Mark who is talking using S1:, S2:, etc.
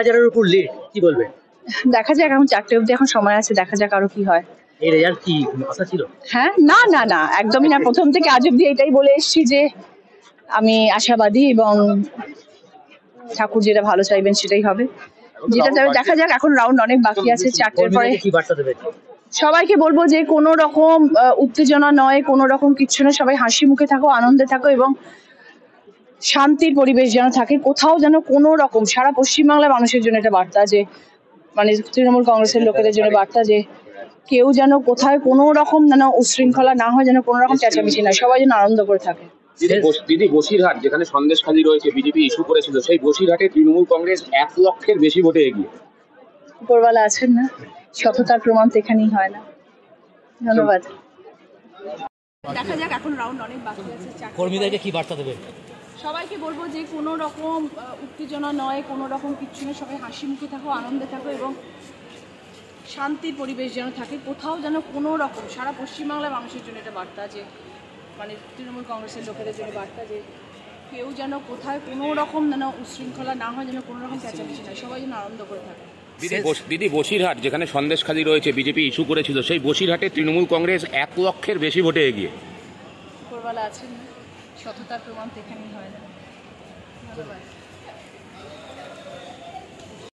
S1: 1000-এর উপর লিড, কি বলবেন?
S2: দেখা যাক, এখন 4টে অবধি এখন সময় আছে, দেখা যাক আরো কি হয়।
S1: এই রেজাল্ট কি আশা ছিল?
S2: হ্যাঁ, না না না, একদমই না। প্রথম থেকে আজ অব্দি এটাই বলে এসেছি যে আমি আশাবাদী এবং ঠাকুর যেটা ভালো চাইবেন সেটাই হবে, যেটা যাবে দেখা যাক। এখন রাউন্ড অনেক বাকি আছে, 4টের পরে।
S1: কি বার্তা দেবেন?
S2: সবাইকে বলবো যে কোনো রকম উত্তেজনা নয়, কোনো রকম কিচ্ছু না, সবাই হাসি মুখে থাকো, আনন্দে থাকো এবং শান্তির পরিবেশ যেন থাকে কোথাও, যেন কোনো রকম সারা পশ্চিমবাংলার মানুষের জন্য এটা বার্তা, যে মানে তৃণমূল কংগ্রেসের লোকেদের জন্য বার্তা, যে কেউ যেন কোথায় কোনো রকম যেন উশৃঙ্খলা না হয়, যেন কোনো রকম চেঁচামেচি না, সবাই যেন আনন্দ করে থাকে।
S3: দিদি, বসিরহাট যেখানে সন্দেশখালী রয়েছে, বিজেপি ইস্যু করেছিল, সেই বসিরহাটে তৃণমূল কংগ্রেস 1 লক্ষের বেশি ভোটে এগিয়ে।
S2: উপরওয়ালা আছেন না, সততার প্রমাণ তো এখানেই হয় না। ধন্যবাদ। দেখা যাক, এখন রাউন্ড অনেক বাকি আছে।
S1: কর্মীদেরকে কি বার্তা দেবেন?
S2: সবাইকে বলবো যে কোনো রকম উত্তেজনা নয়, কোনো রকম কিচ্ছু না, সবাই হাসি মুখে থাকো, আনন্দে থাকো এবং শান্তির পরিবেশ যেন থাকে কোথাও, যেন কোনো রকম সারা পশ্চিমবাংলার মানুষের জন্য এটা বার্তা, যে মানে তৃণমূল কংগ্রেসের লোকেদের জন্য বার্তা, যে কেউ যেন কোথায় কোনো রকম যেন উশৃঙ্খলা না হয়, যেন কোনো রকম চেঁচামেচি না, সবাই যেন আনন্দ করে থাকে।
S3: দিদি, বসিরহাট যেখানে সন্দেশখালী রয়েছে, বিজেপি ইস্যু করেছিল, সেই বসিরহাটে তৃণমূল কংগ্রেস 1 লক্ষের বেশি ভোটে এগিয়ে।
S2: উপরওয়ালা আছেন না, সততার প্রমাণ তো এখানেই হয় না। ধন্যবাদ।